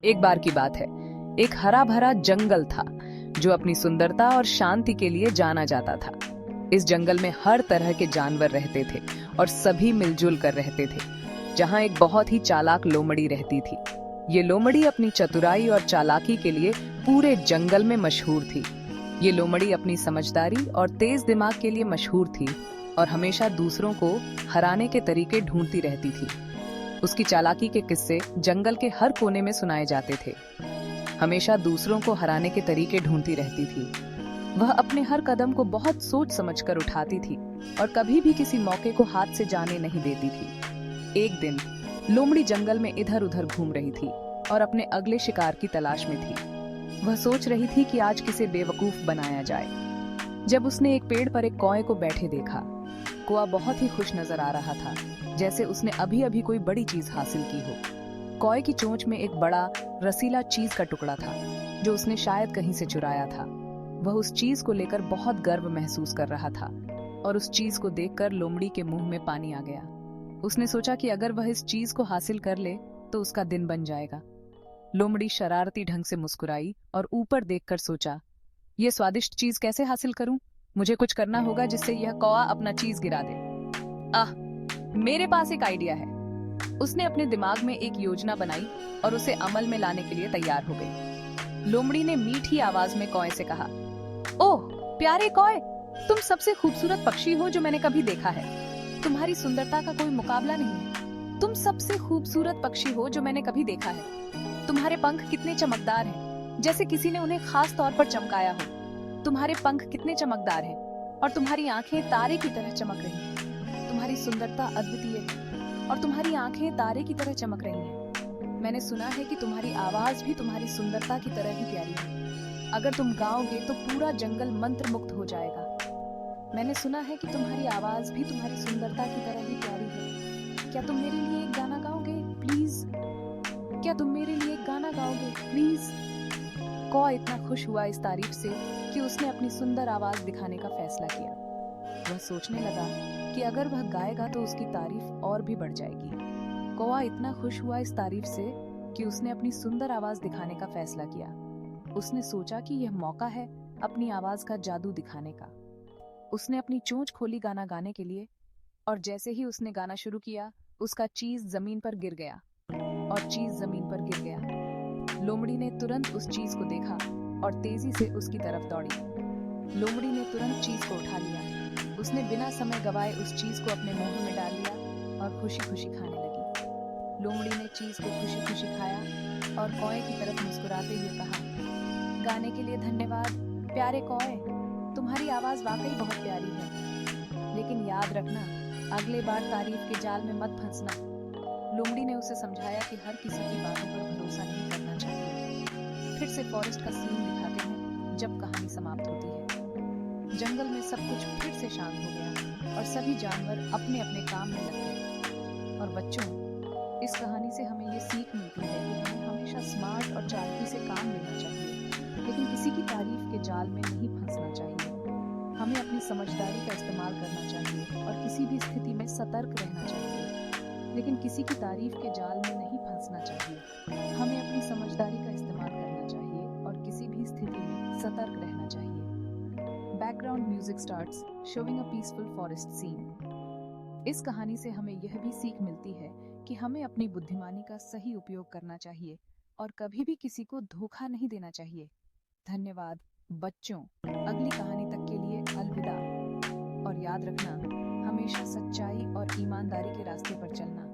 एक बार की बात है, एक हरा भरा जंगल था जो अपनी सुंदरता और शांति के लिए जाना जाता था। इस जंगल में हर तरह के जानवर रहते थे और सभी मिलजुल कर रहते थे। जहाँ एक बहुत ही चालाक लोमड़ी रहती थी। ये लोमड़ी अपनी चतुराई और चालाकी के लिए पूरे जंगल में मशहूर थी। ये लोमड़ी अपनी समझदारी और तेज दिमाग के लिए मशहूर थी और हमेशा दूसरों को हराने के तरीके ढूंढती रहती थी। उसकी चालाकी के किस्से जंगल के हर कोने में सुनाए जाते थे। हमेशा दूसरों को हराने के तरीके ढूंढती रहती थी। वह अपने हर कदम को बहुत सोच समझकर उठाती थी और कभी भी किसी मौके को हाथ से जाने नहीं देती थी। एक दिन लोमड़ी जंगल में इधर उधर घूम रही थी और अपने अगले शिकार की तलाश में थी। वह सोच रही थी कि आज किसे बेवकूफ बनाया जाए। जब उसने एक पेड़ पर एक कौए को बैठे देखा। कौआ बहुत ही खुश नजर आ रहा था, जैसे उसने अभी अभी कोई बड़ी चीज हासिल की हो। कौए की चोंच में एक बड़ा रसीला चीज का टुकड़ा था जो उसने शायद कहीं से चुराया था। वह उस चीज को लेकर बहुत गर्व महसूस कर रहा था और उस चीज को देखकर लोमड़ी के मुंह में पानी आ गया। उसने सोचा कि अगर वह इस चीज को हासिल कर ले तो उसका दिन बन जाएगा। लोमड़ी शरारती ढंग से मुस्कुराई और ऊपर देखकर सोचा, ये स्वादिष्ट चीज कैसे हासिल करूं? मुझे कुछ करना होगा जिससे यह कौआ अपना चीज गिरा दे। आह, मेरे पास एक आइडिया है। उसने अपने दिमाग में एक योजना बनाई और उसे अमल में लाने के लिए तैयार हो गई। लोमड़ी ने मीठी आवाज में कौए से कहा, ओह प्यारे कौए, तुम सबसे खूबसूरत पक्षी हो जो मैंने कभी देखा है। तुम्हारी सुंदरता का कोई मुकाबला नहीं है। तुम सबसे खूबसूरत पक्षी हो जो मैंने कभी देखा है। तुम्हारे पंख कितने चमकदार हैं, जैसे किसी ने उन्हें खास तौर पर चमकाया हो। तुम्हारे पंख कितने चमकदार हैं और तुम्हारी आंखें तारे की तरह चमक रही हैं। तुम्हारी सुंदरता अद्वितीय है और तुम्हारी आंखें तारे की तरह चमक रही हैं। मैंने सुना है कि तुम्हारी आवाज भी तुम्हारी सुंदरता की तरह ही प्यारी है। अगर तुम गाओगे तो पूरा जंगल मंत्र मुक्त हो जाएगा। मैंने सुना है कि तुम्हारी आवाज भी तुम्हारी सुंदरता की तरह ही प्यारी है। क्या तुम मेरे लिए एक गाना गाओगे प्लीज? क्या तुम मेरे लिए एक गाना गाओगे प्लीज? कौआ इतना खुश हुआ इस तारीफ से कि उसने अपनी सुंदर आवाज दिखाने का फैसला किया। वह सोचने लगा कि अगर वह गाएगा तो उसकी तारीफ और भी बढ़ जाएगी। कौआ इतना खुश हुआ इस तारीफ से कि उसने अपनी सुंदर आवाज दिखाने का फैसला किया। उसने सोचा कि यह मौका है अपनी आवाज का जादू दिखाने का। उसने अपनी चोंच खोली गाना गाने के लिए और जैसे ही उसने गाना शुरू किया, उसका चीज जमीन पर गिर गया और चीज जमीन पर गिर गया। लोमड़ी ने तुरंत उस चीज को देखा और तेजी से उसकी तरफ दौड़ी। लोमड़ी ने तुरंत चीज को उठा लिया। उसने बिना समय गवाए उस चीज को अपने मुंह में डाल लिया और खुशी खुशी खाने लगी। लोमड़ी ने चीज को खुशी खुशी खाया और कौए की तरफ मुस्कुराते हुए कहा, गाने के लिए धन्यवाद प्यारे कौए, तुम्हारी आवाज वाकई बहुत प्यारी है। लेकिन याद रखना, अगले बार तारीफ के जाल में मत फंसना। लोमड़ी ने उसे समझाया कि हर किसी की बातों पर भरोसा नहीं करना चाहिए। फिर से फॉरेस्ट का सीन दिखाते हैं जब कहानी समाप्त होती है। जंगल में सब कुछ फिर से शांत हो गया और सभी जानवर अपने अपने काम में लग गए। और बच्चों, इस कहानी से हमें ये सीख मिलती है कि हमें हमेशा स्मार्ट और चालाकी से काम लेना चाहिए, लेकिन किसी की तारीफ के जाल में नहीं फंसना चाहिए। हमें अपनी समझदारी का इस्तेमाल करना चाहिए और किसी भी स्थिति में सतर्क रहना चाहिए, लेकिन किसी की तारीफ के जाल में नहीं फंसना चाहिए। हमें अपनी समझदारी का इस्तेमाल करना चाहिए और किसी भी स्थिति में सतर्क रहना चाहिए। Background music starts showing a peaceful forest scene. इस कहानी से हमें यह भी सीख मिलती है कि हमें अपनी बुद्धिमानी का सही उपयोग करना चाहिए और कभी भी किसी को धोखा नहीं देना चाहिए। धन्यवाद बच्चों। अगली कहानी तक के लिए अलविदा। और याद रखना, हमेशा सच्चाई और ईमानदारी के रास्ते पर चलना।